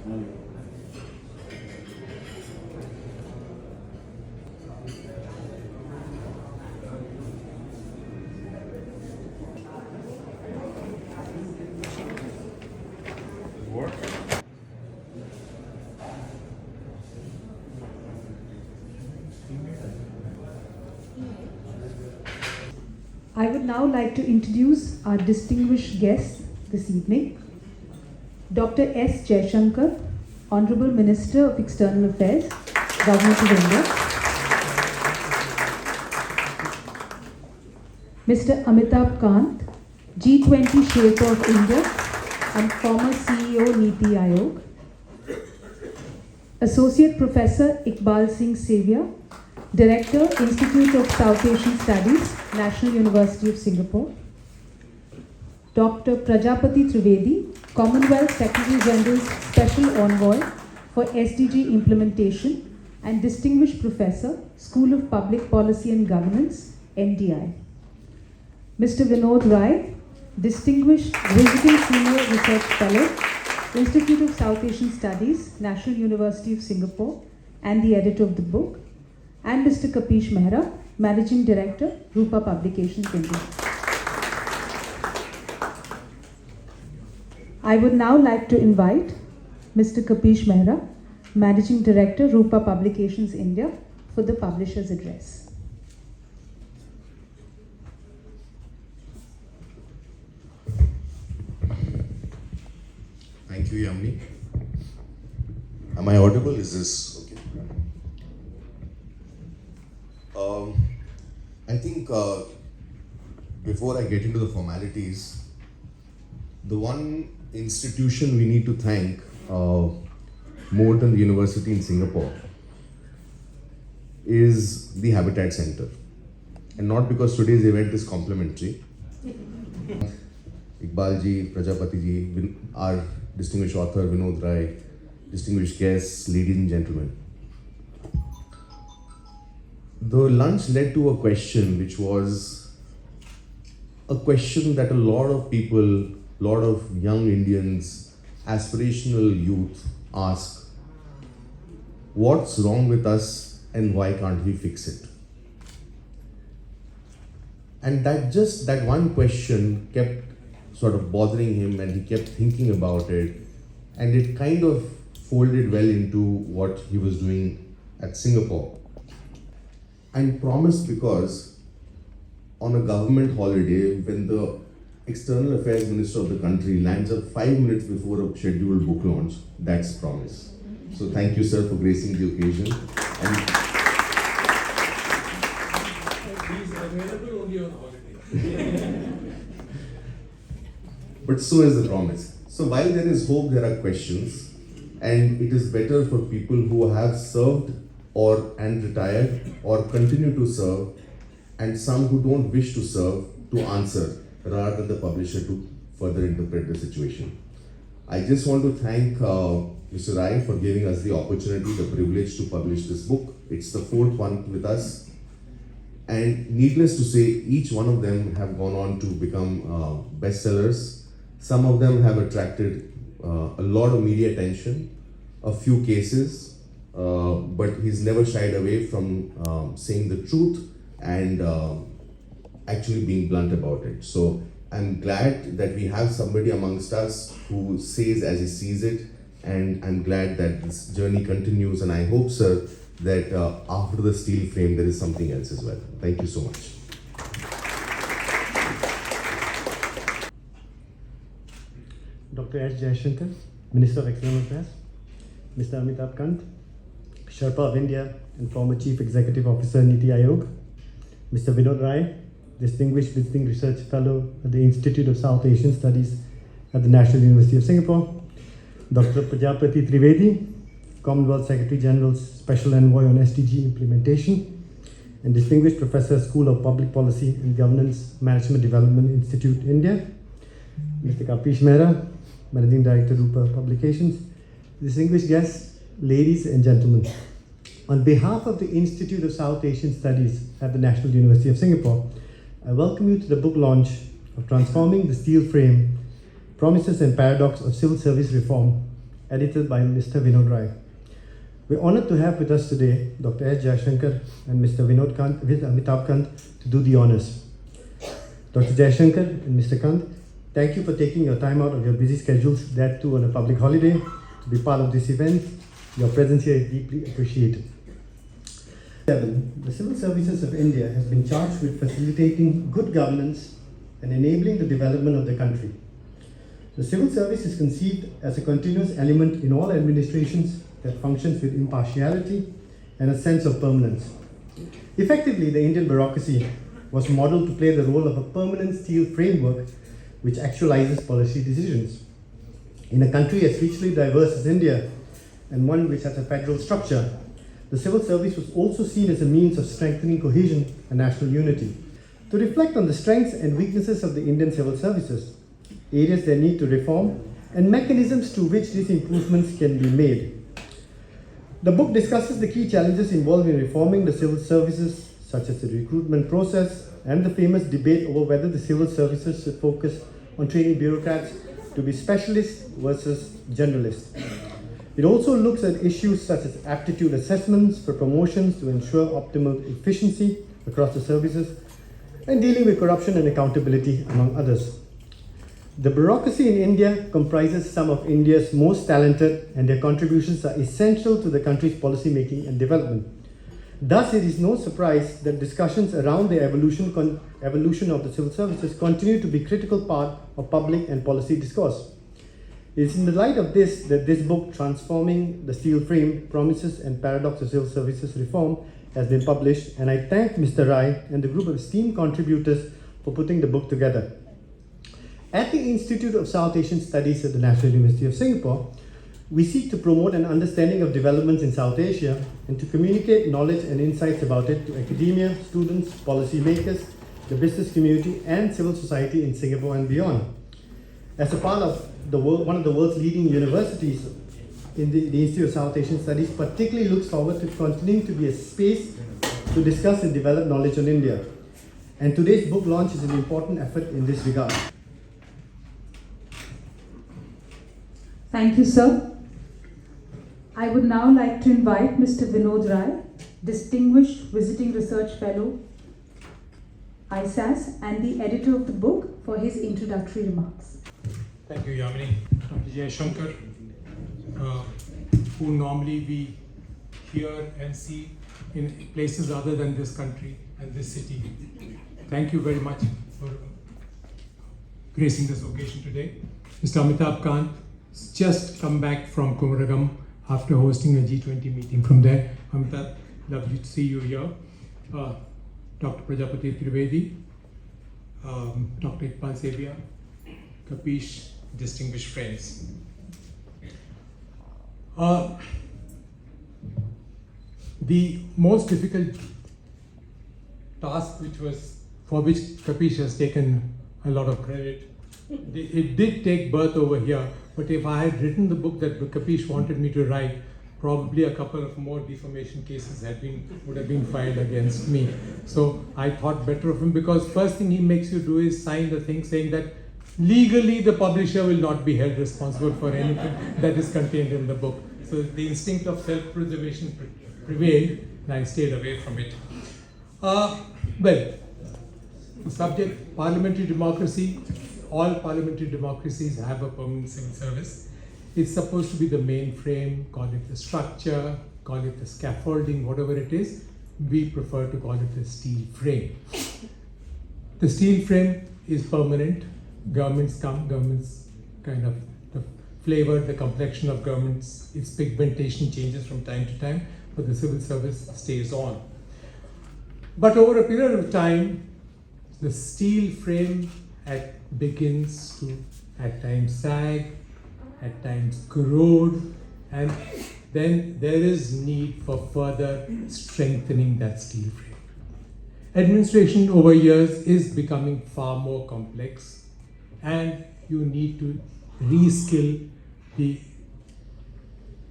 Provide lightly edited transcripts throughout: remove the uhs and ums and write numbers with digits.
I would now like to introduce our distinguished guests this evening. Dr. S. Jaishankar, Honorable Minister of External Affairs, Government of India. Mr. Amitabh Kant, G20 Shaper of India and former CEO Niti Aayog. Associate Professor Iqbal Singh Sevia, Director, Institute of South Asian Studies, National University of Singapore. Dr. Prajapati Trivedi, Commonwealth Secretary General's Special Envoy for SDG Implementation and Distinguished Professor, School of Public Policy and Governance, NDI. Mr. Vinod Rai, Distinguished Visiting Senior Research Fellow, Institute of South Asian Studies, National University of Singapore, and the editor of the book. And Mr. Kapish Mehra, Managing Director, Rupa Publications India. I would now like to invite Mr. Kapish Mehra, Managing Director, Rupa Publications India, for the publisher's address. Thank you, Yamini. Am I audible? Is this okay? I think before I get into the formalities, the one institution we need to thank more than the university in Singapore is the Habitat Center. And not because today's event is complimentary. Iqbal ji, Prajapati ji, our distinguished author Vinod Rai, distinguished guests, ladies and gentlemen. The lunch led to a question which was a question that a lot of people, a lot of young Indians, aspirational youth ask. What's wrong with us and why can't we fix it? And that one question kept sort of bothering him, and he kept thinking about it, and it kind of folded well into what he was doing at Singapore. And promised, because on a government holiday, when the External Affairs Minister of the country lands up 5 minutes before a scheduled book launch, that's promise. So thank you, sir, for gracing the occasion. And he's available only on holiday. But so is the promise. So while there is hope, there are questions, and it is better for people who have served and retired or continue to serve, and some who don't wish to serve, to answer rather than the publisher to further interpret the situation. I just want to thank Mr. Rai for giving us the opportunity, the privilege to publish this book. It's the 4th one with us. And needless to say, each one of them have gone on to become bestsellers. Some of them have attracted a lot of media attention, a few cases, but he's never shied away from saying the truth and actually being blunt about it. So I'm glad that we have somebody amongst us who says as he sees it, and I'm glad that this journey continues, and I hope, sir, that after the steel frame there is something else as well. Thank you so much. Dr. S. Jaishankar, Minister of External Affairs, Mr. Amitabh Kant, Sherpa of India and former Chief Executive Officer Niti Aayog, Mr. Vinod Rai, Distinguished Visiting Research Fellow at the Institute of South Asian Studies at the National University of Singapore, Dr. Prajapati Trivedi, Commonwealth Secretary General's Special Envoy on SDG Implementation, and Distinguished Professor, School of Public Policy and Governance, Management Development Institute, India, Mr. Kapish Mehra, Managing Director, Rupa Publications, distinguished guests, ladies and gentlemen. On behalf of the Institute of South Asian Studies at the National University of Singapore, I welcome you to the book launch of Transforming the Steel Frame, Promises and Paradox of Civil Service Reform, edited by Mr. Vinod Rai. We're honored to have with us today Dr. S. Jayashankar and Mr. Amitabh Kant to do the honors. Dr. Jayashankar and Mr. Kant, thank you for taking your time out of your busy schedules, that too on a public holiday, to be part of this event. Your presence here is deeply appreciated. 7. The Civil Services of India has been charged with facilitating good governance and enabling the development of the country. The civil service is conceived as a continuous element in all administrations that functions with impartiality and a sense of permanence. Effectively, the Indian bureaucracy was modeled to play the role of a permanent steel framework which actualizes policy decisions. In a country as richly diverse as India, and one which has a federal structure, the civil service was also seen as a means of strengthening cohesion and national unity. To reflect on the strengths and weaknesses of the Indian civil services, areas they need to reform, and mechanisms to which these improvements can be made. The book discusses the key challenges involved in reforming the civil services, such as the recruitment process and the famous debate over whether the civil services should focus on training bureaucrats to be specialists versus generalists. It also looks at issues such as aptitude assessments for promotions to ensure optimal efficiency across the services, and dealing with corruption and accountability, among others. The bureaucracy in India comprises some of India's most talented, and their contributions are essential to the country's policy making and development. Thus, it is no surprise that discussions around the evolution of the civil services continue to be a critical part of public and policy discourse. It is in the light of this that this book, Transforming the Steel Frame, Promises and Paradox of Civil Services Reform, has been published, and I thank Mr. Rai and the group of esteemed contributors for putting the book together. At the Institute of South Asian Studies at the National University of Singapore, we seek to promote an understanding of developments in South Asia and to communicate knowledge and insights about it to academia, students, policymakers, the business community, and civil society in Singapore and beyond. As a part of one of the world's leading universities, the Institute of South Asian Studies particularly looks forward to continuing to be a space to discuss and develop knowledge on India. And today's book launch is an important effort in this regard. Thank you, sir. I would now like to invite Mr. Vinod Rai, Distinguished Visiting Research Fellow, ISAS, and the editor of the book, for his introductory remarks. Thank you, Yamini. Dr. Jayashankar, who normally we hear and see in places other than this country and this city. Thank you very much for gracing this occasion today. Mr. Amitabh Kant has just come back from Kumarakom after hosting a G20 meeting from there. Amitabh, lovely to see you here. Dr. Prajapati Trivedi, Dr. Iqbal Sevia, Kapish, distinguished friends. The most difficult task, for which Kapish has taken a lot of credit, it did take birth over here, but if I had written the book that Kapish wanted me to write, probably a couple of more defamation cases would have been filed against me. So I thought better of him, because first thing he makes you do is sign the thing saying that legally the publisher will not be held responsible for anything that is contained in the book. So the instinct of self-preservation prevailed, and I stayed away from it. Well, the subject, parliamentary democracy. All parliamentary democracies have a permanent civil service. It's supposed to be the mainframe, call it the structure, call it the scaffolding, whatever it is. We prefer to call it the steel frame. The steel frame is permanent. Governments come, governments kind of, the flavor, the complexion of governments, its pigmentation changes from time to time, but the civil service stays on. But over a period of time, the steel frame begins to at times sag, at times corrode, and then there is need for further strengthening that steel frame. Administration over years is becoming far more complex, and you need to reskill the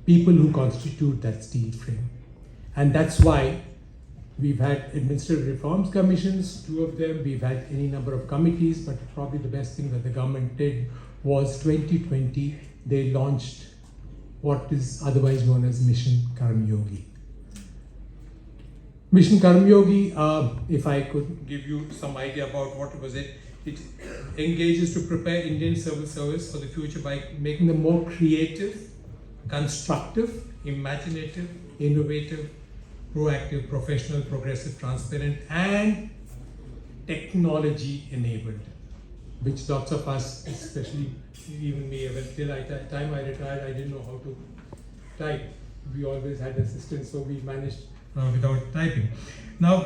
people who constitute that steel frame. And that's why we've had administrative reforms commissions, 2 of them. We've had any number of committees, but probably the best thing that the government did was 2020, they launched what is otherwise known as Mission Karmyogi. Mission Karmyogi, if I could give you some idea about what was it engages to prepare Indian civil service for the future by making them more creative, constructive, imaginative, innovative, proactive, professional, progressive, transparent, and technology enabled, which lots of us, especially even me, till the time I retired, I didn't know how to type. We always had assistants, so we managed without typing. Now,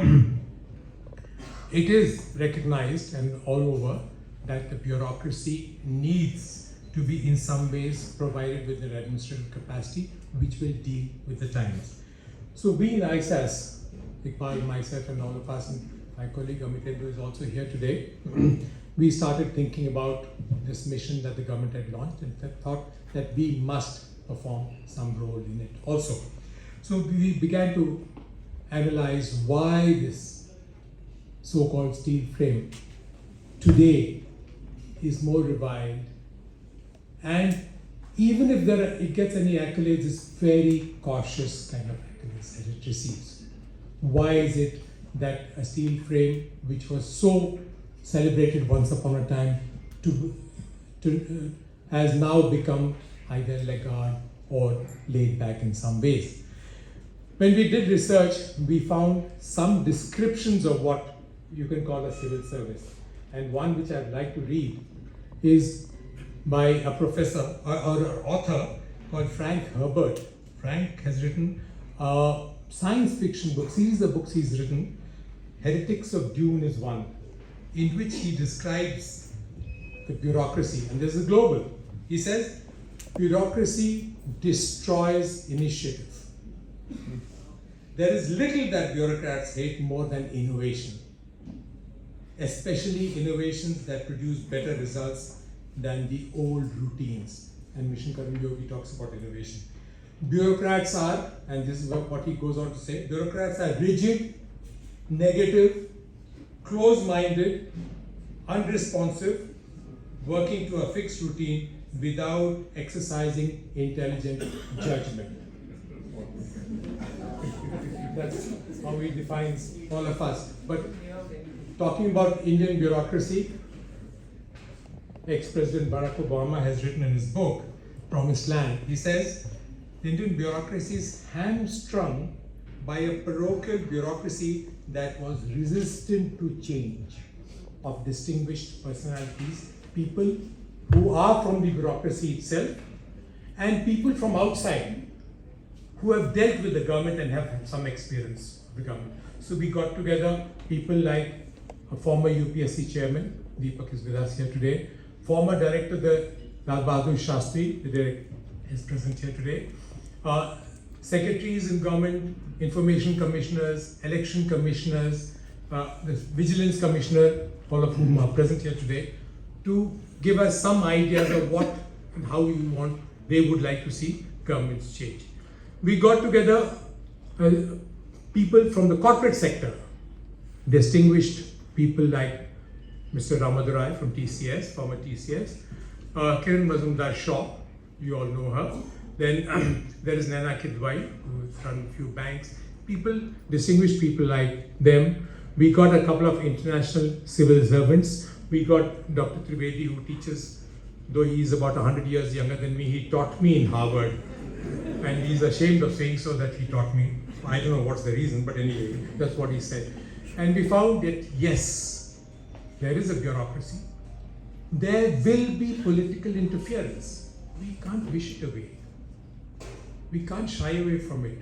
it is recognized and all over that the bureaucracy needs to be in some ways provided with an administrative capacity which will deal with the times. So we in ISAS, Iqbal, myself and all of us, and my colleague Amit is also here today, we started thinking about this mission that the government had launched and thought that we must perform some role in it also. So we began to analyze why this so-called steel frame today is more reviled, and even if it gets any accolades, it's very cautious kind of accolades that it receives. Why is it that a steel frame which was so celebrated once upon a time has now become either laggard or laid back in some ways? When we did research, we found some descriptions of what you can call a civil service. And one which I'd like to read is by a professor or an author called Frank Herbert. Frank has written a science fiction book, series of books he's written. Heretics of Dune is one, in which he describes the bureaucracy, and this is global. He says, bureaucracy destroys initiative. There is little that bureaucrats hate more than innovation, especially innovations that produce better results than the old routines. And Mission Karmyogi talks about innovation. Bureaucrats are, and this is what he goes on to say, bureaucrats are rigid, negative, close-minded, unresponsive, working to a fixed routine without exercising intelligent judgment. That's how he defines all of us. But talking about Indian bureaucracy, ex-President Barack Obama has written in his book, Promised Land, he says, the Indian bureaucracy is hamstrung by a parochial bureaucracy that was resistant to change, of distinguished personalities, people who are from the bureaucracy itself, and people from outside who have dealt with the government and have some experience of the government. So we got together people like a former UPSC chairman, Deepak is with us here today, former director, the Lal Bahadur Shastri, the director is present here today, secretaries in government, information commissioners, election commissioners, the vigilance commissioner, all of whom are present here today, to give us some ideas of what and how they would like to see governments change. We got together people from the corporate sector, distinguished people like Mr. Vinod Rai from TCS, former TCS, Kiran Mazumdar-Shaw, you all know her. Then there is Naina Kidwai, who has run a few banks. People, distinguished people like them. We got a couple of international civil servants. We got Dr. Trivedi, who teaches, though he is about 100 years younger than me, he taught me in Harvard. And he's ashamed of saying so that he taught me. I don't know what's the reason, but anyway, that's what he said. And we found that yes, there is a bureaucracy. There will be political interference. We can't wish it away. We can't shy away from it.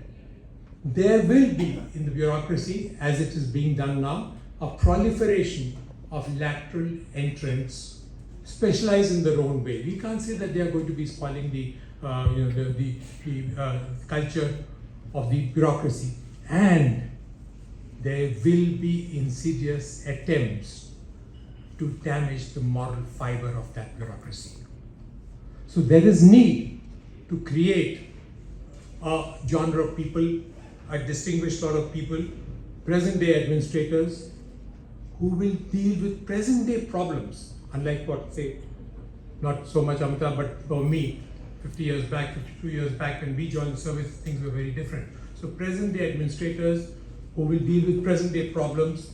There will be in the bureaucracy, as it is being done now, a proliferation of lateral entrants specialized in their own way. We can't say that they are going to be spoiling the culture of the bureaucracy, and there will be insidious attempts to damage the moral fiber of that bureaucracy. So there is need to create a genre of people, a distinguished sort of people, present-day administrators who will deal with present-day problems, unlike what, say, not so much Amitabh, but for me, 50 years back, 52 years back, when we joined the service, things were very different. So present day administrators who will deal with present day problems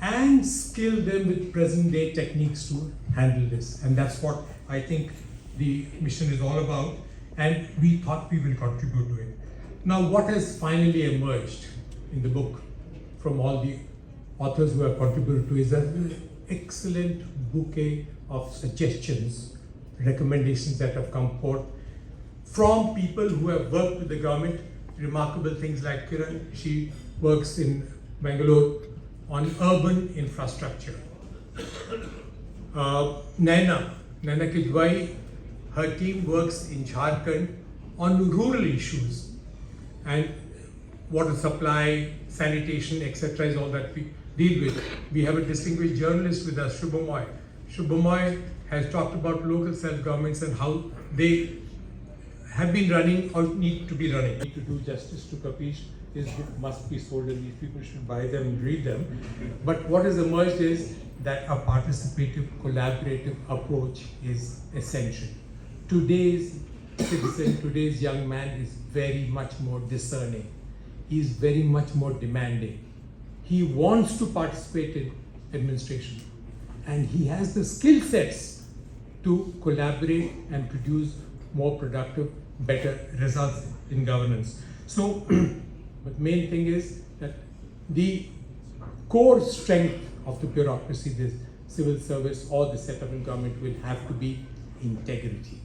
and skill them with present day techniques to handle this. And that's what I think the mission is all about, and we thought we will contribute to it. Now, what has finally emerged in the book from all the authors who have contributed to is an excellent bouquet of suggestions, recommendations that have come forth from people who have worked with the government. Remarkable things like Kiran, she works in Bangalore on urban infrastructure. Naina Kidwai, her team works in Jharkhand on rural issues, and water supply, sanitation, etc. is all that we deal with. We have a distinguished journalist with us, Shubhamoy. Shubhamoy has talked about local self-governments and how they have been running or need to be running. To do justice to Kapish, this book must be sold and these people should buy them and read them. But what has emerged is that a participative, collaborative approach is essential. Today's citizen, today's young man is very much more discerning. He is very much more demanding. He wants to participate in administration, and he has the skill sets to collaborate and produce more productive, better results in governance. So, but main thing is that the core strength of the bureaucracy, the civil service or the setup in government will have to be integrity.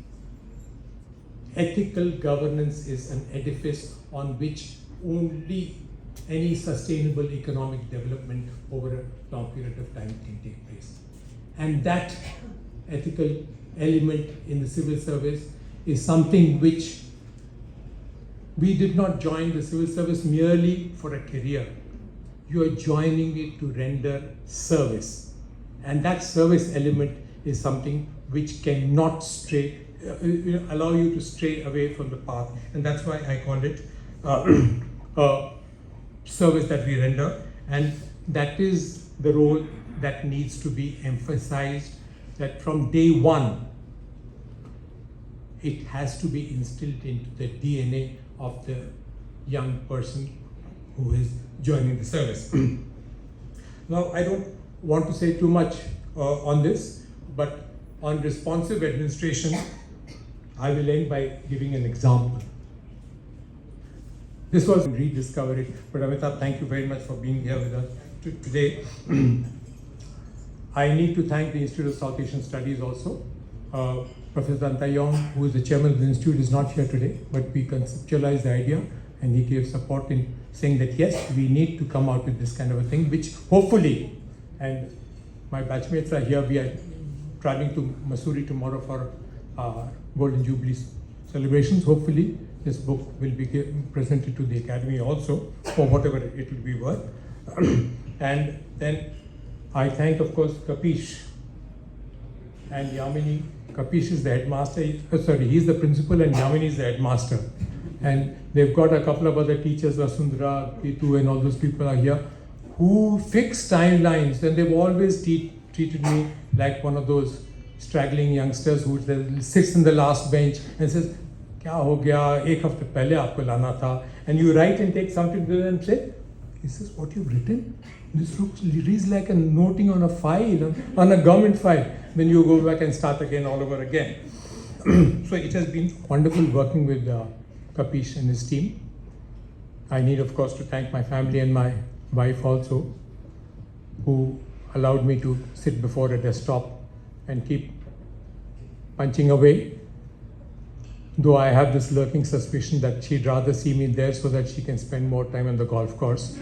Ethical governance is an edifice on which only any sustainable economic development over a long period of time can take place. And that ethical element in the civil service is something which we did not join the civil service merely for a career. You are joining it to render service. And that service element is something which cannot allow you to stray away from the path. And that's why I called it service that we render. And that is the role that needs to be emphasized, that from day one, it has to be instilled into the DNA of the young person who is joining the service. Now, I don't want to say too much on this, but on responsive administration, I will end by giving an example. This was rediscover it, but Amitabh, thank you very much for being here with us today. I need to thank the Institute of South Asian Studies also. Professor Antayong, who is the chairman of the institute, is not here today, but we conceptualized the idea and he gave support in saying that yes, we need to come out with this kind of a thing, which hopefully, and my batchmates are here, we are traveling to Missouri tomorrow for Golden Jubilee celebrations. Hopefully, this book will be presented to the Academy also, for whatever it will be worth. And then I thank, of course, Kapish and Yamini. Kapish is the headmaster, he's the principal and Yamini is the headmaster. And they've got a couple of other teachers, Vasundhara, Ketu and all those people are here, who fix timelines, and they've always treated me like one of those straggling youngsters who sits in the last bench and says, "Kya ho gaya? Ek hafte pehle aapko lana tha." And you write and take something to them and say, "Is this what you've written? This reads like a noting on a file, on a government file." Then you go back and start again, all over again. So it has been wonderful working with Kapish and his team. I need, of course, to thank my family and my wife also, who allowed me to sit before a desktop and keep punching away. Though I have this lurking suspicion that she'd rather see me there so that she can spend more time on the golf course.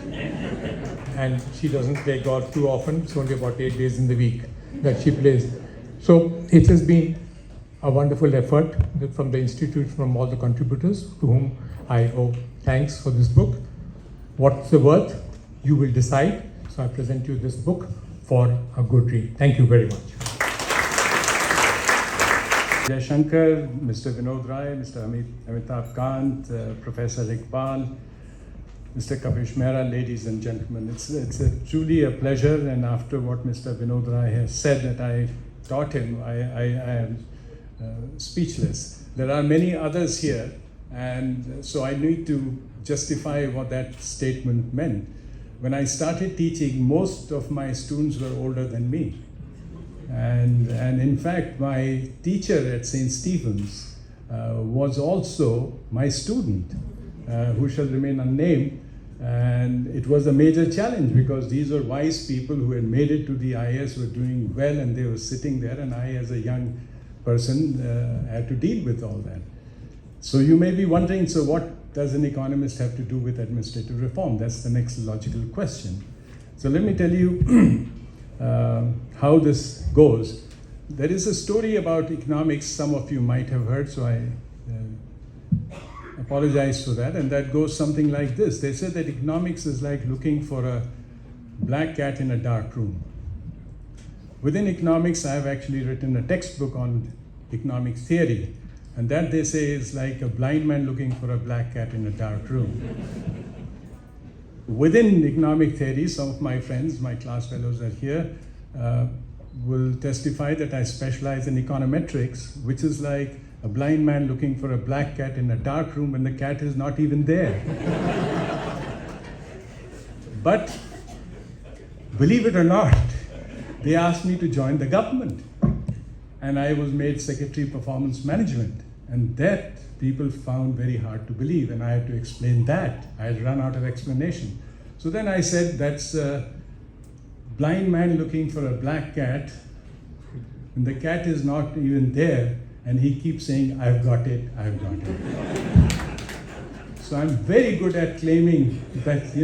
And she doesn't play golf too often. It's only about 8 days in the week that she plays. So it has been a wonderful effort from the Institute, from all the contributors to whom I owe thanks for this book. What's the worth? You will decide. So I present you this book for a good read. Thank you very much. Jai Shankar, Mr. Vinod Rai, Mr. Amitabh Kant, Professor Iqbal, Mr. Kapish Mehra, ladies and gentlemen. It's truly a pleasure, and after what Mr. Vinod Rai has said that I taught him, I am speechless. There are many others here, and so I need to justify what that statement meant. When I started teaching, most of my students were older than me. And in fact, my teacher at St. Stephen's was also my student, who shall remain unnamed. And it was a major challenge because these were wise people who had made it to the IAS, were doing well, and they were sitting there, and I, as a young person, had to deal with all that. So you may be wondering, so what does an economist have to do with administrative reform? That's the next logical question. So let me tell you how this goes. There is a story about economics some of you might have heard, so I apologize for that, and that goes something like this. They said that economics is like looking for a black cat in a dark room. Within economics, I have actually written a textbook on economic theory, and that, they say, is like a blind man looking for a black cat in a dark room. Within economic theory, some of my friends, my class fellows are here, will testify that I specialize in econometrics, which is like a blind man looking for a black cat in a dark room when the cat is not even there. But believe it or not, they asked me to join the government, and I was made Secretary of Performance Management, and that people found very hard to believe, and I had to explain that. I had run out of explanation. So then I said, that's a blind man looking for a black cat, and the cat is not even there, and he keeps saying, I've got it, I've got it. So I'm very good at claiming that,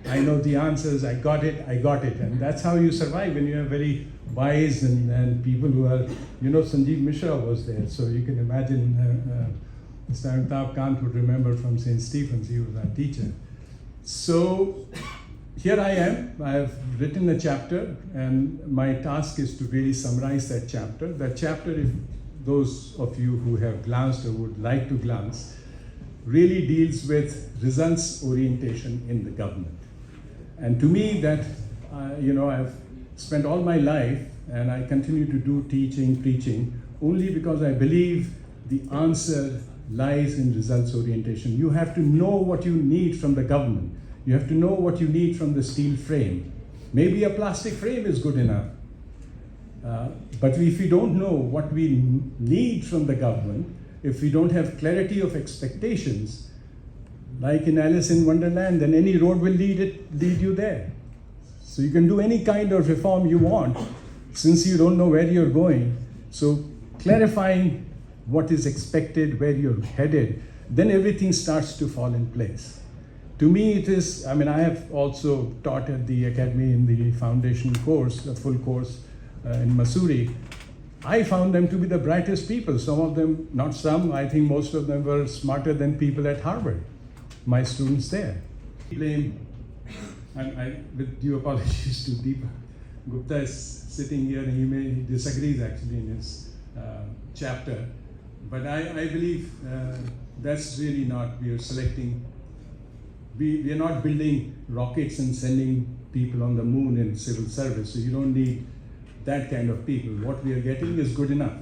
I know the answers, I got it, and that's how you survive when you are very wise and people who are, Sanjeev Mishra was there, so you can imagine Mr. Amitabh Kant would remember from St. Stephen's, he was our teacher. So here I am, I have written a chapter, and my task is to really summarize that chapter. That chapter, if those of you who have glanced or would like to glance, really deals with results orientation in the government. And to me, that, I've spent all my life, and I continue to do teaching, preaching, only because I believe the answer lies in results orientation. You have to know what you need from the government. You have to know what you need from the steel frame. Maybe a plastic frame is good enough. But if we don't know what we need from the government, if we don't have clarity of expectations, like in Alice in Wonderland, then any road will lead you there. So you can do any kind of reform you want, since you don't know where you're going. So clarifying what is expected, where you're headed, then everything starts to fall in place. To me, it is, I have also taught at the academy in the foundation course, a full course in Missouri. I found them to be the brightest people. Some of them, not some, I think most of them were smarter than people at Harvard, my students there. Blame, and with due apologies to Deepak Gupta is sitting here, and he disagrees actually in his chapter. But I believe that's really not, we are selecting, we are not building rockets and sending people on the moon in civil service, so you don't need that kind of people. What we are getting is good enough.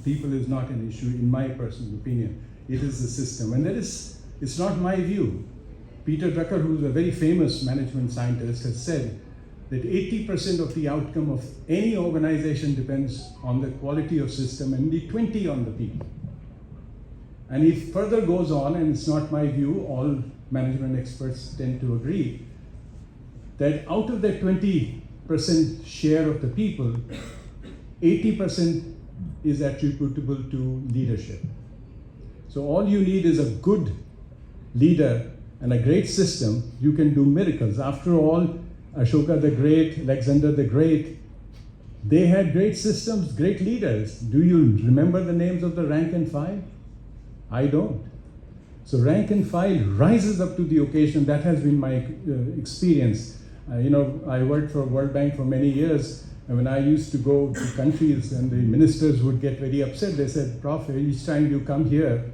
People is not an issue, in my personal opinion. It is the system, and it's not my view. Peter Drucker, who's a very famous management scientist, has said that 80% of the outcome of any organization depends on the quality of system, and only 20% on the people. And he further goes on, and it's not my view, all management experts tend to agree, that out of that 20% share of the people, 80% is attributable to leadership. So all you need is a good leader and a great system. You can do miracles. After all, Ashoka the Great, Alexander the Great, they had great systems, great leaders. Do you remember the names of the rank and file? I don't. So rank and file rises up to the occasion. That has been my experience. I worked for World Bank for many years, and when I used to go to countries and the ministers would get very upset, they said, Prof, each time you come here,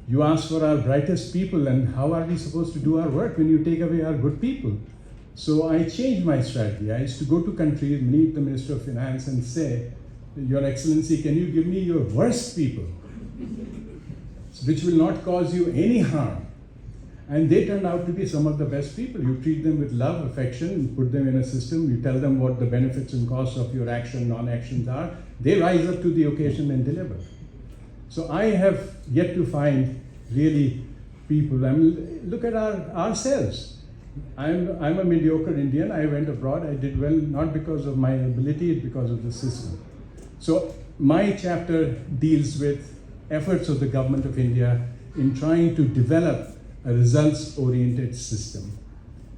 you ask for our brightest people, and how are we supposed to do our work when you take away our good people? So I changed my strategy. I used to go to countries, meet the Minister of Finance and say, Your Excellency, can you give me your worst people? which will not cause you any harm. And they turned out to be some of the best people. You treat them with love, affection, you put them in a system, you tell them what the benefits and costs of your action, non-actions are. They rise up to the occasion and deliver. So I have yet to find really people. I mean, look at ourselves. I'm a mediocre Indian. I went abroad. I did well, not because of my ability, it's because of the system. So my chapter deals with efforts of the government of India in trying to develop a results-oriented system.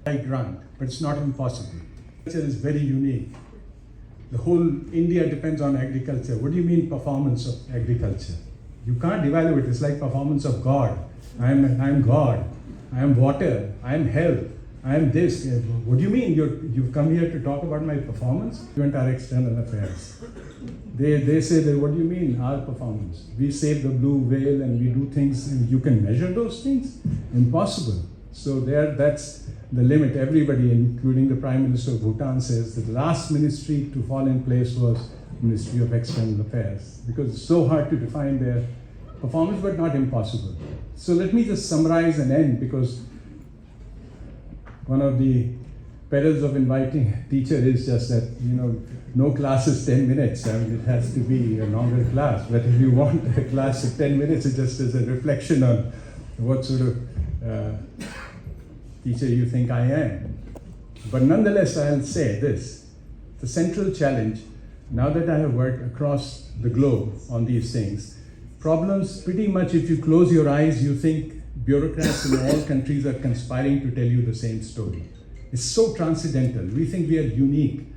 I grant, but it's not impossible. Agriculture is very unique. The whole India depends on agriculture. What do you mean performance of agriculture? You can't evaluate it. It's like performance of God. I'm God. I am water. I am health. I am this. What do you mean? You've come here to talk about my performance? You went our external affairs. They say that, what do you mean, our performance? We save the blue whale and we do things, and you can measure those things? Impossible. So that's the limit. Everybody, including the Prime Minister of Bhutan, says that the last ministry to fall in place was Ministry of External Affairs, because it's so hard to define their performance, but not impossible. So let me just summarize and end, because one of the perils of inviting a teacher is just that, no class is 10 minutes. I mean, it has to be a longer class. But if you want a class of 10 minutes, it just is a reflection on what sort of teacher you think I am. But nonetheless, I'll say this. The central challenge, now that I have worked across the globe on these things, problems pretty much, if you close your eyes, you think bureaucrats in all countries are conspiring to tell you the same story. It's so transcendental. We think we are unique.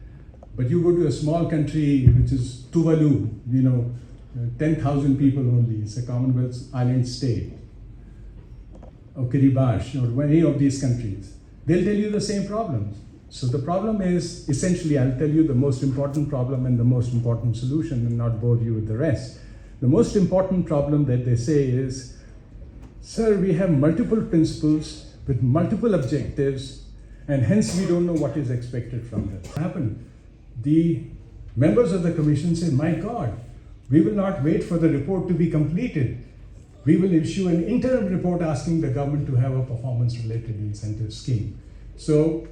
But you go to a small country, which is Tuvalu, 10,000 people only. It's a Commonwealth island state. Or Kiribati, or any of these countries. They'll tell you the same problems. So the problem is, essentially, I'll tell you the most important problem and the most important solution, and not bore you with the rest. The most important problem that they say is, sir, we have multiple principles with multiple objectives, and hence we don't know what is expected from them. What happened? The members of the commission say, my God, we will not wait for the report to be completed. We will issue an interim report asking the government to have a performance-related incentive scheme. So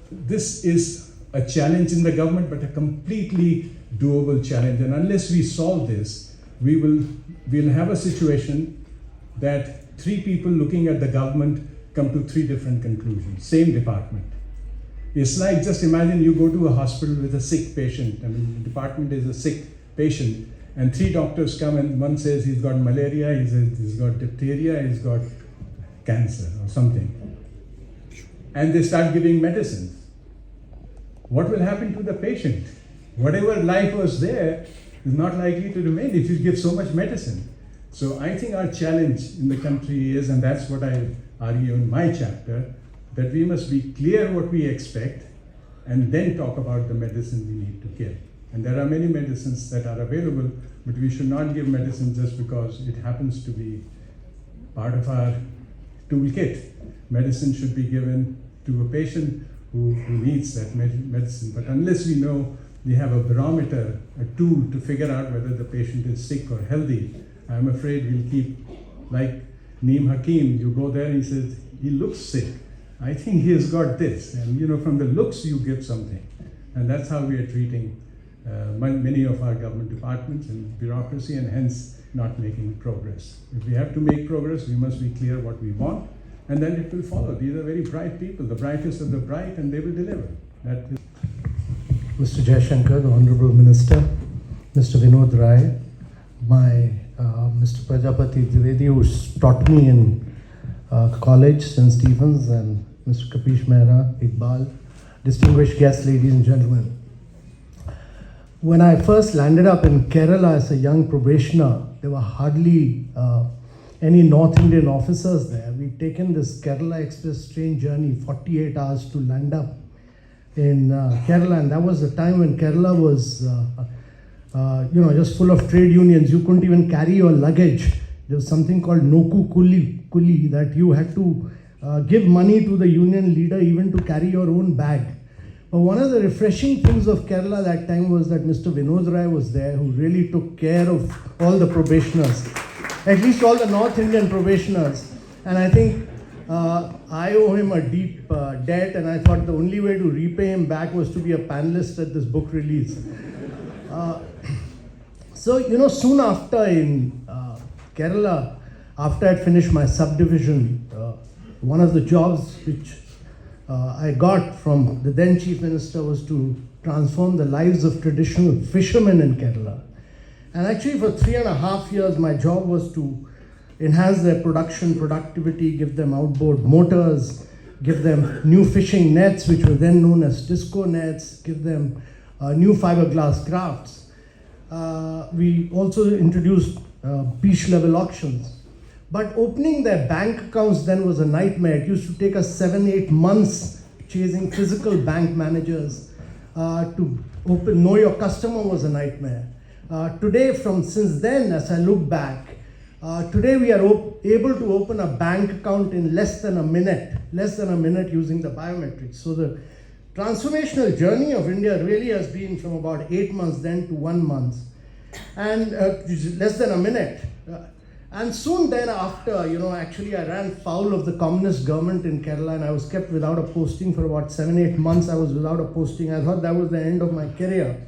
this is a challenge in the government, but a completely doable challenge. And unless we solve this, we'll have a situation that three people looking at the government come to three different conclusions, same department. It's like, just imagine you go to a hospital with a sick patient. I mean, the department is a sick patient, and three doctors come, and one says he's got malaria, he's got diphtheria, he's got cancer or something. And they start giving medicines. What will happen to the patient? Whatever life was there is not likely to remain if you give so much medicine. So I think our challenge in the country is, and that's what I argue in my chapter, that we must be clear what we expect and then talk about the medicine we need to give. And there are many medicines that are available, but we should not give medicine just because it happens to be part of our toolkit. Medicine should be given to a patient who needs that medicine. But unless we know we have a barometer, a tool to figure out whether the patient is sick or healthy, I'm afraid we'll keep, like Neem Hakim, you go there and he says, he looks sick. I think he has got this. And from the looks you give something. And that's how we are treating many of our government departments and bureaucracy, and hence not making progress. If we have to make progress, we must be clear what we want, and then it will follow. These are very bright people, the brightest of the bright, and they will deliver. That is. Mr. Jaishankar, the Honorable Minister, Mr. Vinod Rai, Mr. Prajapati Trivedi, who's taught me in college, St. Stephen's, and Mr. Kapish Mehra, Iqbal, distinguished guests, ladies and gentlemen. When I first landed up in Kerala as a young probationer, there were hardly any North Indian officers there. We'd taken this Kerala Express train journey, 48 hours to land up in Kerala, and that was the time when Kerala was just full of trade unions. You couldn't even carry your luggage. There was something called Noku Kuli, that you had to give money to the union leader even to carry your own bag. But one of the refreshing things of Kerala that time was that Mr. Vinod Rai was there, who really took care of all the probationers. at least all the North Indian probationers. And I think I owe him a deep debt, and I thought the only way to repay him back was to be a panelist at this book release. So, soon after in Kerala, after I'd finished my subdivision, one of the jobs which I got from the then Chief Minister was to transform the lives of traditional fishermen in Kerala. And actually for 3.5 years, my job was to enhance their productivity, give them outboard motors, give them new fishing nets, which were then known as disco nets, give them new fiberglass crafts. We also introduced beach level auctions. But opening their bank accounts then was a nightmare. It used to take us 7-8 months chasing physical bank managers to open. Know your customer was a nightmare. Today, since then, as I look back, today we are able to open a bank account in less than a minute using the biometrics. So the transformational journey of India really has been from about 8 months then to 1 month, and less than a minute. And soon then after, actually I ran foul of the communist government in Kerala, and I was kept without a posting for about 7-8 months. I was without a posting. I thought that was the end of my career.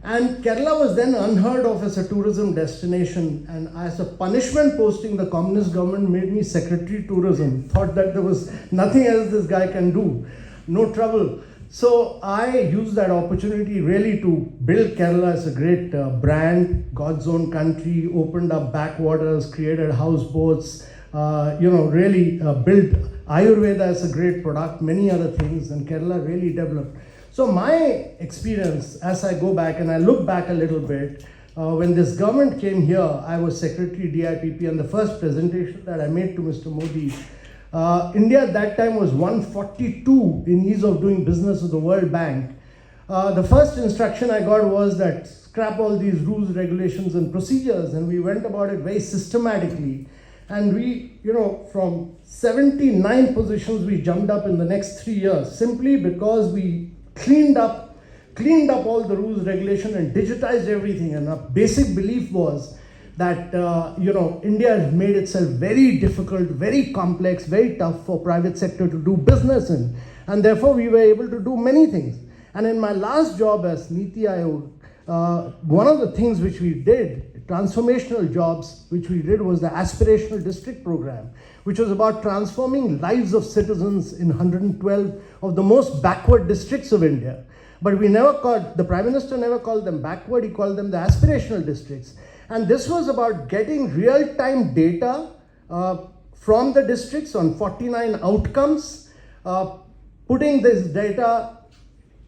And Kerala was then unheard of as a tourism destination, and as a punishment posting, the communist government made me Secretary Tourism. Thought that there was nothing else this guy can do, no trouble. So I used that opportunity really to build Kerala as a great brand, God's own country, opened up backwaters, created houseboats, really built Ayurveda as a great product, many other things, and Kerala really developed. So my experience, as I go back and I look back a little bit, when this government came here, I was Secretary DIPP, and the first presentation that I made to Mr. Modi, India at that time was 142 in ease of doing business with the World Bank. The first instruction I got was that scrap all these rules, regulations and procedures, and we went about it very systematically. And we, from 79 positions we jumped up in the next 3 years simply because we cleaned up all the rules, regulation and digitized everything. And our basic belief was that India has made itself very difficult, very complex, very tough for private sector to do business in, and therefore we were able to do many things. And in my last job as Niti Ayog, one of the things which we did, transformational jobs which we did, was the aspirational district program, which was about transforming lives of citizens in 112 of the most backward districts of India. But the Prime Minister never called them backward, he called them the aspirational districts. And this was about getting real-time data from the districts on 49 outcomes, putting this data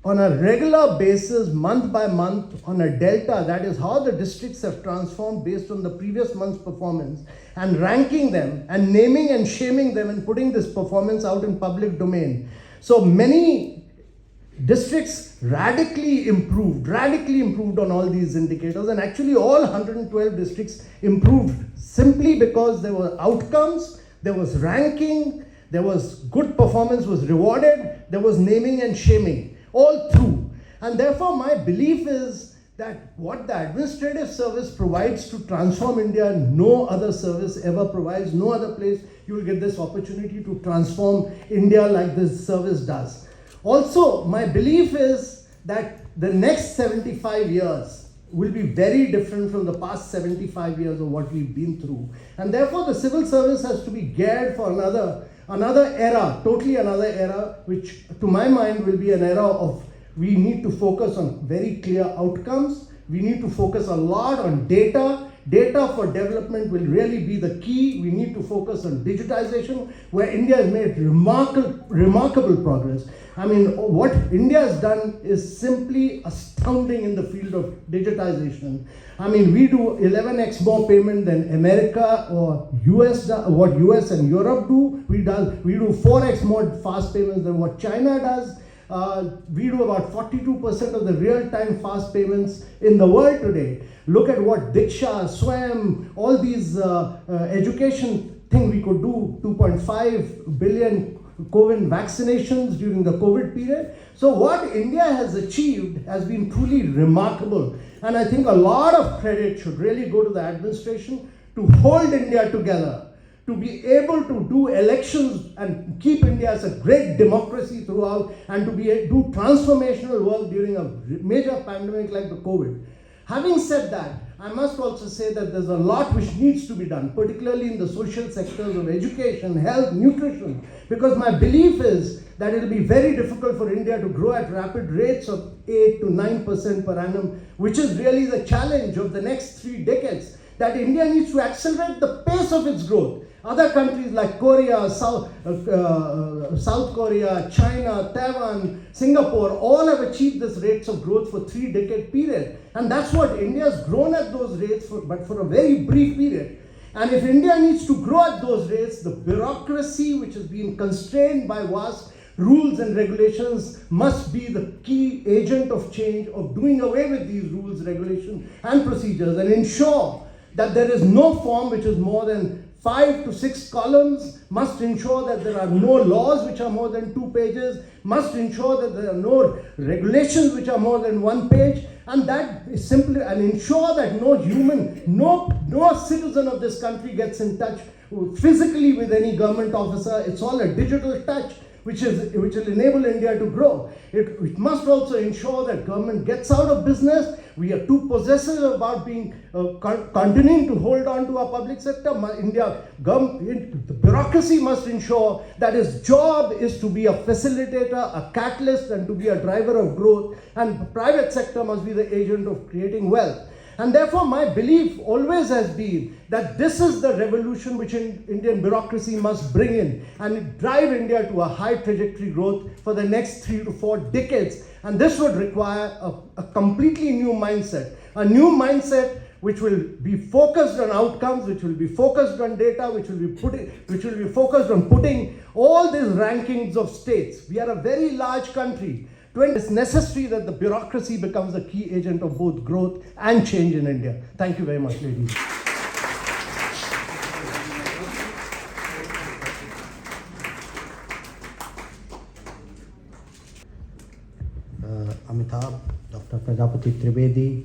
on a regular basis, month by month, on a delta, that is how the districts have transformed based on the previous month's performance, and ranking them and naming and shaming them and putting this performance out in public domain. So many districts radically improved on all these indicators, and actually all 112 districts improved simply because there were outcomes, there was ranking, there was good performance was rewarded, there was naming and shaming, all through. And therefore my belief is that what the administrative service provides to transform India, no other service ever provides, no other place you will get this opportunity to transform India like this service does. Also, my belief is that the next 75 years will be very different from the past 75 years of what we've been through. And therefore, the civil service has to be geared for another era, totally another era, which to my mind will be an era of, we need to focus on very clear outcomes. We need to focus a lot on data. Data for development will really be the key. We need to focus on digitization, where India has made remarkable progress. I mean, what India has done is simply astounding in the field of digitization. I mean, we do 11x more payment than America or US, what US and Europe do. We do 4x more fast payments than what China does. We do about 42% of the real-time fast payments in the world today. Look at what Diksha, Swam, all these education thing we could do, 2.5 billion COVID vaccinations during the COVID period. So what India has achieved has been truly remarkable. And I think a lot of credit should really go to the administration to hold India together, to be able to do elections and keep India as a great democracy throughout, and to do transformational work during a major pandemic like the COVID. Having said that, I must also say that there's a lot which needs to be done, particularly in the social sectors of education, health, nutrition, because my belief is that it will be very difficult for India to grow at rapid rates of 8 to 9% per annum, which is really the challenge of the next 3 decades, that India needs to accelerate the pace of its growth. Other countries like Korea, South Korea, China, Taiwan, Singapore, all have achieved these rates of growth for 3-decade period. And that's what India has grown at those rates, but for a very brief period. And if India needs to grow at those rates, the bureaucracy which has been constrained by vast rules and regulations must be the key agent of change, of doing away with these rules, regulations and procedures, and ensure that there is no form which is more than 5 to 6 columns, must ensure that there are no laws which are more than 2 pages, must ensure that there are no regulations which are more than 1 page, and that is simply, and ensure that no citizen of this country gets in touch physically with any government officer. It's all a digital touch which will enable India to grow. It must also ensure that government gets out of business. We are too possessive about continuing to hold on to our public sector. The bureaucracy must ensure that its job is to be a facilitator, a catalyst, and to be a driver of growth. And the private sector must be the agent of creating wealth. And therefore, my belief always has been that this is the revolution which Indian bureaucracy must bring in and drive India to a high trajectory growth for the next 3 to 4 decades. And this would require a completely new mindset, which will be focused on outcomes, which will be focused on data, which will be focused on putting all these rankings of states. We are a very large country. It's necessary that the bureaucracy becomes a key agent of both growth and change in India. Thank you very much, ladies. Amitabh, Dr. Prajapati Trivedi,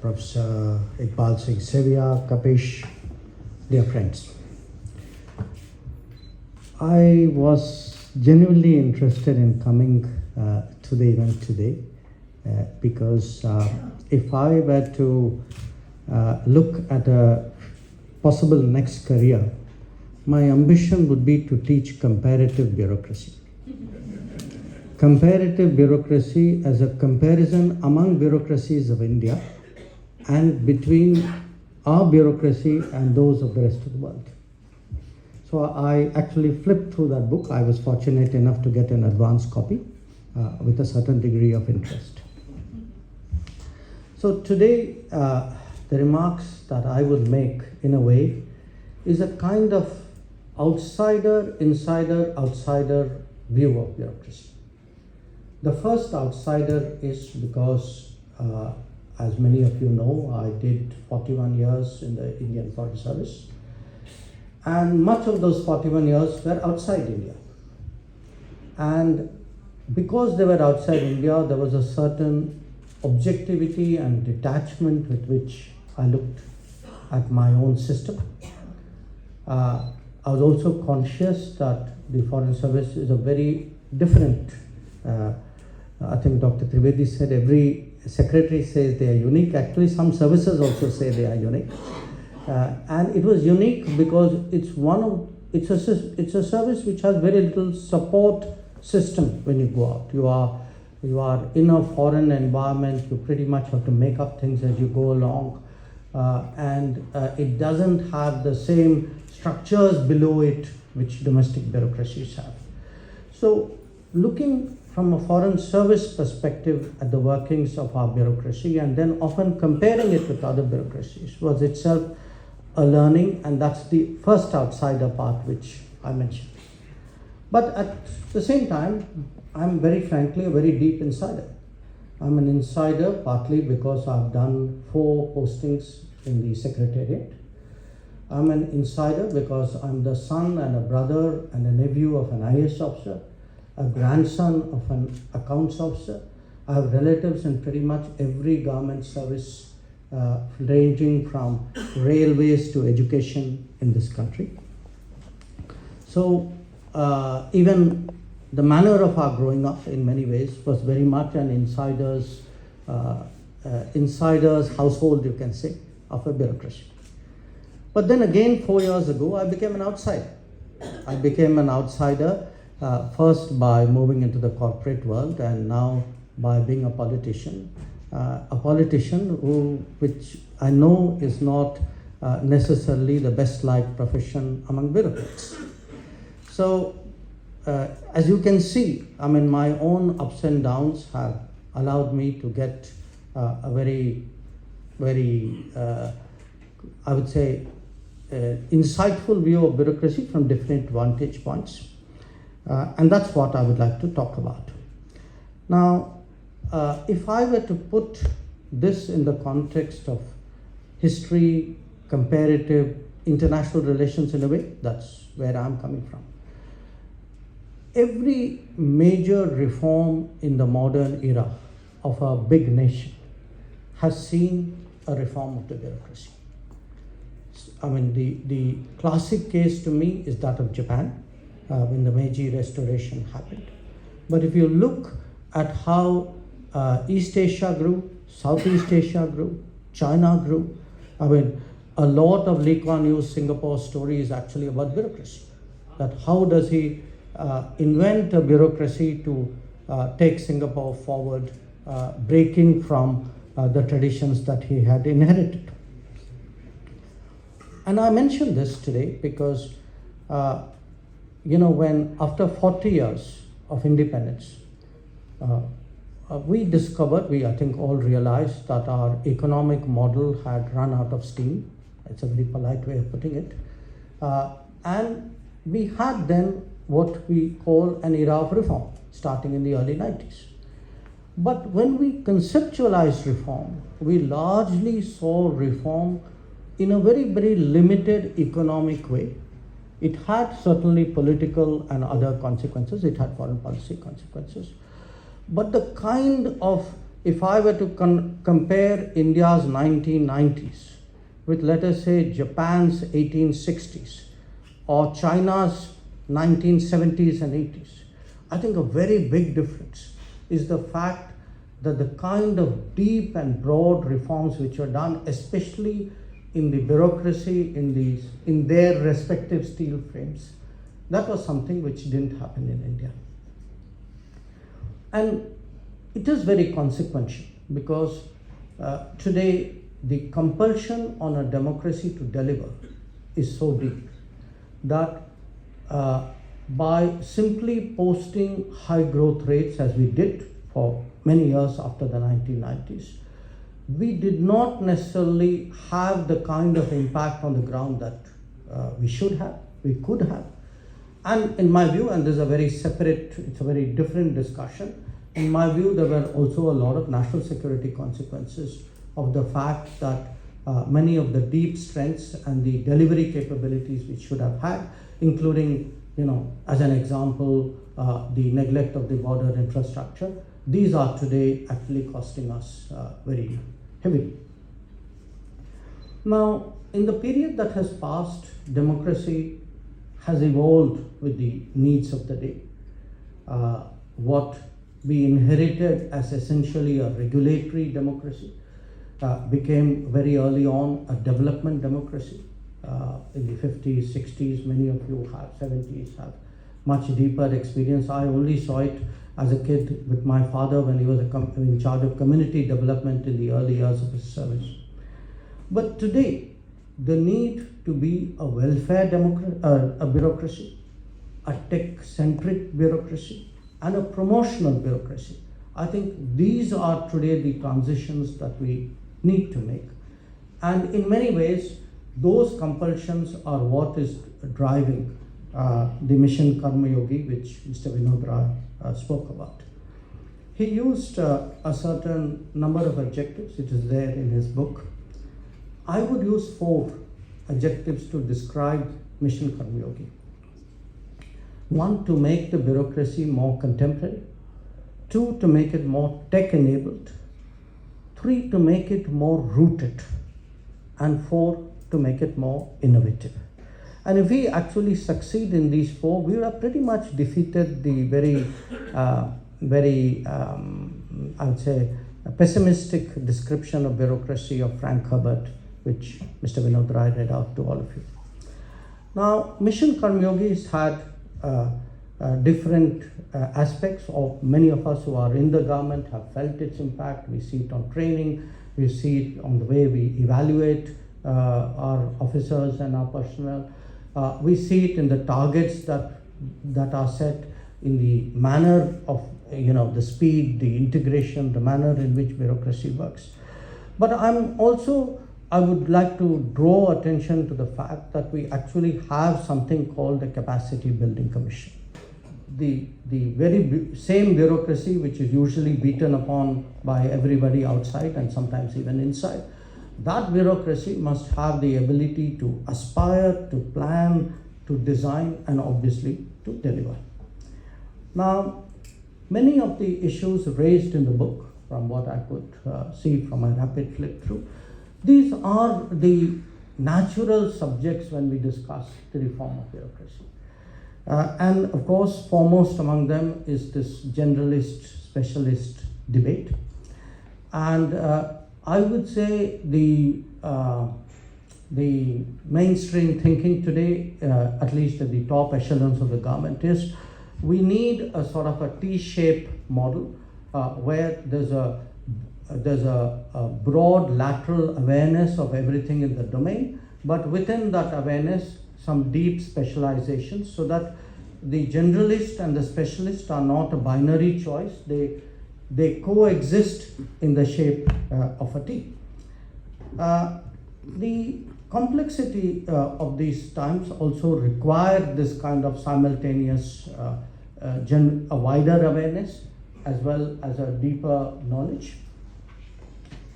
Professor Iqbal Singh Sevia, Kapish, dear friends. I was genuinely interested in coming to the event today because if I were to look at a possible next career, my ambition would be to teach comparative bureaucracy. Comparative bureaucracy as a comparison among bureaucracies of India and between our bureaucracy and those of the rest of the world. So I actually flipped through that book. I was fortunate enough to get an advance copy with a certain degree of interest. So today, the remarks that I would make in a way is a kind of outsider, insider, outsider view of bureaucracy. The first outsider is because, as many of you know, I did 41 years in the Indian Foreign Service. And much of those 41 years were outside India. And because they were outside India, there was a certain objectivity and detachment with which I looked at my own system. I was also conscious that the Foreign Service is a very different, I think Dr. Trivedi said every secretary says they are unique. Actually, some services also say they are unique. And it was unique because it's a service which has very little support system when you go out. You are in a foreign environment. You pretty much have to make up things as you go along, and it doesn't have the same structures below it which domestic bureaucracies have. So, looking from a foreign service perspective at the workings of our bureaucracy and then often comparing it with other bureaucracies was itself a learning, and that's the first outsider part which I mentioned. But at the same time, I'm very frankly a very deep insider. I'm an insider partly because I've done 4 postings in the Secretariat. I'm an insider because I'm the son and a brother and a nephew of an IAS officer, a grandson of an accounts officer. I have relatives in pretty much every government service ranging from railways to education in this country. So even the manner of our growing up in many ways was very much an insider's household, you can say, of a bureaucracy. But then again, 4 years ago, I became an outsider. I became an outsider first by moving into the corporate world, and now by being a politician which I know is not necessarily the best liked profession among bureaucrats. So as you can see, I mean, my own ups and downs have allowed me to get a very I would say insightful view of bureaucracy from different vantage points, and that's what I would like to talk about. Now, if I were to put this in the context of history, comparative, international relations in a way, that's where I'm coming from. Every major reform in the modern era of a big nation has seen a reform of the bureaucracy. I mean, the classic case to me is that of Japan, when the Meiji Restoration happened. But if you look at how East Asia grew, Southeast Asia grew, China grew, I mean, a lot of Lee Kuan Yew's Singapore story is actually about bureaucracy. That how does he invent a bureaucracy to take Singapore forward, breaking from the traditions that he had inherited. And I mention this today because, when after 40 years of independence, we discovered, I think all realized that our economic model had run out of steam. It's a very polite way of putting it. And we had then what we call an era of reform, starting in the early 90s. But when we conceptualized reform, we largely saw reform in a very, very limited economic way. It had certainly political and other consequences. It had foreign policy consequences. But the kind of, if I were to compare India's 1990s with, let us say, Japan's 1860s or China's 1970s and 80s, I think a very big difference is the fact that the kind of deep and broad reforms which were done, especially in the bureaucracy, in their respective steel frames, that was something which didn't happen in India. And it is very consequential because today the compulsion on a democracy to deliver is so deep that by simply posting high growth rates as we did for many years after the 1990s, we did not necessarily have the kind of impact on the ground that we should have, we could have. And in my view, and this is a very separate, it's a very different discussion, in my view there were also a lot of national security consequences of the fact that many of the deep strengths and the delivery capabilities we should have had, including, as an example, the neglect of the border infrastructure, these are today actually costing us very heavily. Now, in the period that has passed, democracy has evolved with the needs of the day. What we inherited as essentially a regulatory democracy became very early on a development democracy. In the 50s, 60s, many of you have, 70s, have much deeper experience. I only saw it as a kid with my father when he was in charge of community development in the early years of his service. But today, the need to be a welfare bureaucracy, a tech-centric bureaucracy, and a promotional bureaucracy, I think these are today the transitions that we need to make. And in many ways, those compulsions are what is driving the mission Karma Yogi, which Mr. Vinod Rai spoke about. He used a certain number of adjectives, it is there in his book. I would use 4 adjectives to describe mission Karma Yogi. 1, to make the bureaucracy more contemporary. 2, to make it more tech-enabled. 3, to make it more rooted, and 4, to make it more innovative. And if we actually succeed in these 4, we would have pretty much defeated the very, I would say, a pessimistic description of bureaucracy of Frank Herbert, which Mr. Vinod Rai read out to all of you. Now, Mission Karmyogi has had different aspects of many of us who are in the government have felt its impact. We see it on training, we see it on the way we evaluate our officers and our personnel. We see it in the targets that are set, in the manner of the speed, the integration, the manner in which bureaucracy works. But I would like to draw attention to the fact that we actually have something called the Capacity Building Commission. The very same bureaucracy which is usually beaten upon by everybody outside and sometimes even inside, that bureaucracy must have the ability to aspire, to plan, to design, and obviously to deliver. Now, many of the issues raised in the book, from what I could see from a rapid flip through, these are the natural subjects when we discuss the reform of bureaucracy. And of course, foremost among them is this generalist specialist debate. And I would say the mainstream thinking today, at least at the top echelons of the government, is we need a sort of a T-shaped model where there's a broad lateral awareness of everything in the domain, but within that awareness, some deep specializations, so that the generalist and the specialist are not a binary choice. They coexist in the shape of a T. The complexity of these times also require this kind of simultaneous a wider awareness as well as a deeper knowledge.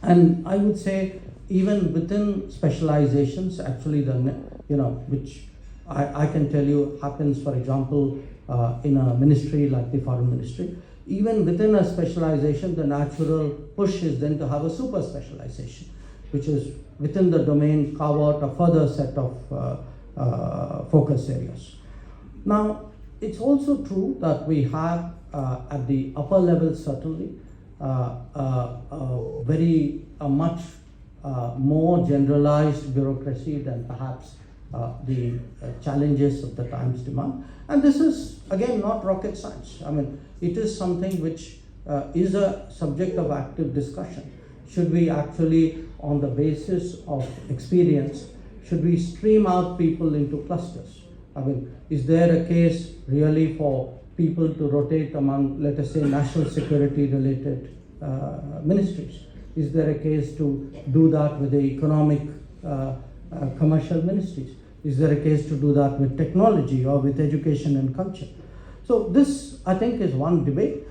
And I would say even within specializations, actually which I can tell you happens, for example, in a ministry like the Foreign Ministry, even within a specialization, the natural push is then to have a super specialization, which is within the domain carve out a further set of focus areas. Now, it's also true that we have at the upper level certainly a much more generalized bureaucracy than perhaps the challenges of the times demand. And this is again not rocket science. I mean, it is something which is a subject of active discussion. Should we actually, on the basis of experience, should we stream out people into clusters? I mean, is there a case really for people to rotate among, let us say, national security related ministries? Is there a case to do that with the economic commercial ministries? Is there a case to do that with technology or with education and culture? So this, I think, is one debate.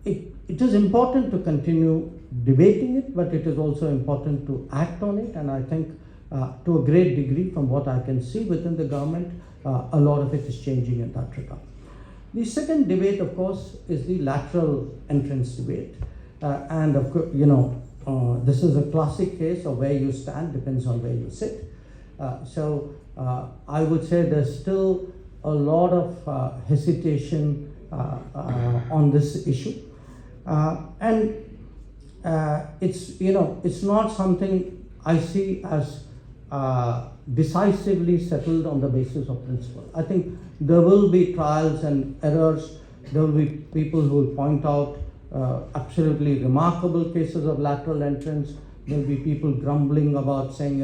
It is important to continue debating it, but it is also important to act on it. And I think to a great degree, from what I can see within the government, a lot of it is changing in that regard. The second debate, of course, is the lateral entrance debate. And of course, this is a classic case of where you stand depends on where you sit. So I would say there's still a lot of hesitation on this issue. And it's not something I see as decisively settled on the basis of principle. I think there will be trials and errors. There will be people who will point out absolutely remarkable cases of lateral entrance. There will be people grumbling about saying,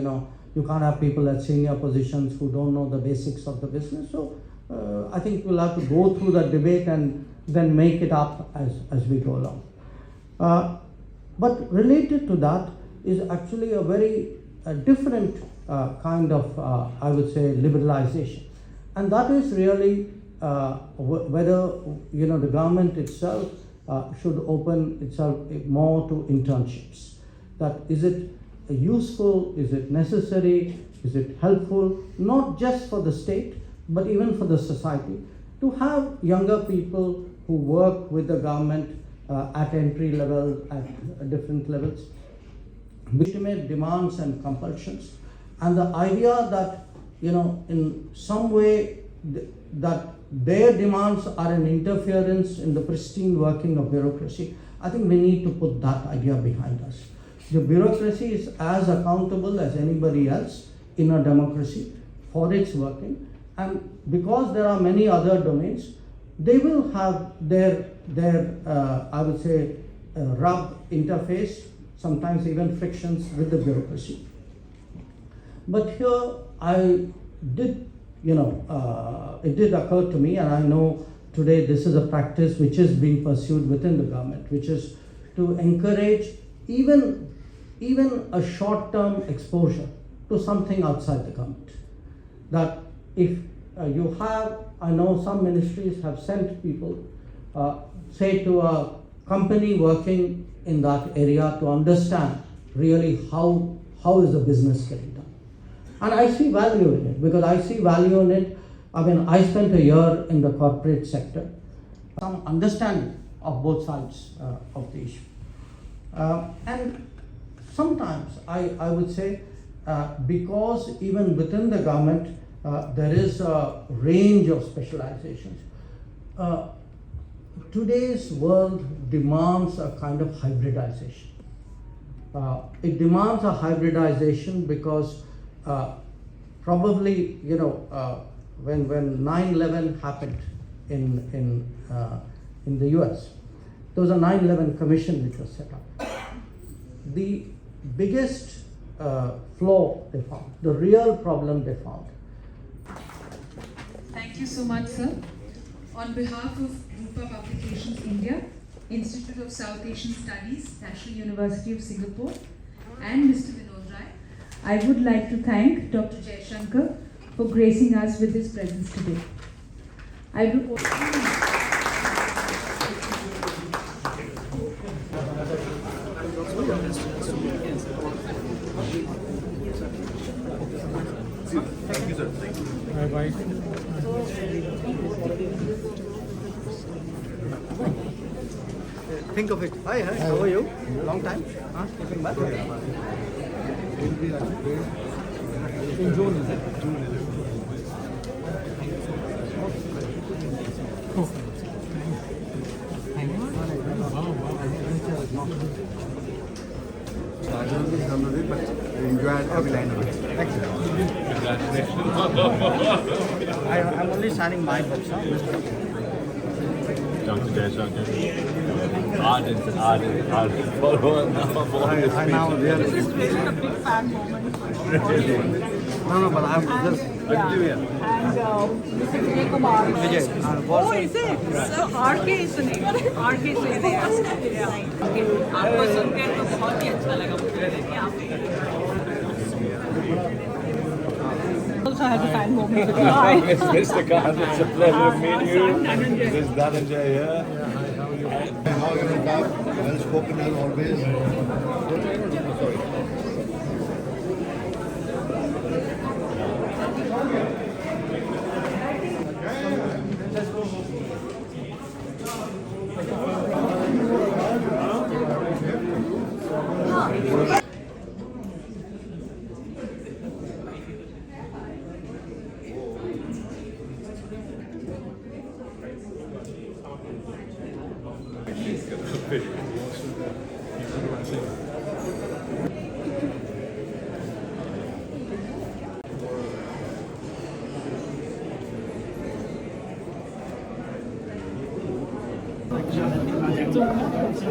you can't have people at senior positions who don't know the basics of the business. So I think we'll have to go through that debate and then make it up as we go along. But related to that is actually a very different kind of, I would say, liberalization. And that is really whether, the government itself should open itself more to internships. That is it useful, is it necessary, is it helpful, not just for the state, but even for the society, to have younger people who work with the government at entry level, at different levels, legitimate demands and compulsions, and the idea that, in some way that their demands are an interference in the pristine working of bureaucracy. I think we need to put that idea behind us. The bureaucracy is as accountable as anybody else in a democracy for its working, and because there are many other domains, they will have their I would say, rub interface, sometimes even frictions with the bureaucracy. But here I did, it did occur to me, and I know today this is a practice which is being pursued within the government, which is to encourage even a short-term exposure to something outside the government. That if you have, I know some ministries have sent people, say to a company working in that area to understand really how is the business getting done. And I see value in it, because I see value in it. I mean, I spent a year in the corporate sector, some understanding of both sides of the issue. And sometimes I would say, because even within the government, there is a range of specializations. Today's world demands a kind of hybridization. It demands a hybridization because probably, when 9/11 happened in the US, there was a 9/11 commission which was set up. The biggest flaw they found, the real problem they found. Thank you so much, sir. On behalf of Rupa Publications India, Institute of South Asian Studies, National University of Singapore, and Mr. Vinod Rai, I would like to thank Dr. Jaishankar for gracing us with his presence today. I will also Bye-bye. Think of it. Hi, how are you? Long time? Keeping well? In June, is it? I'm only signing my books. Dr. Jaishankar. Ardent follower now. I now really. It's a big fan moment for you. No, but I'm just. And Mr. Vijay Kumar. Oh, is it? So RK is the name. RK is the name. Yeah. आपको सुनकर तो बहुत ही अच्छा लगा मुझे. Also had a fan moment with you. Hi. Mr. Khan, it's a pleasure meeting you. This is Dhananjay here. How you talk, well spoken as always.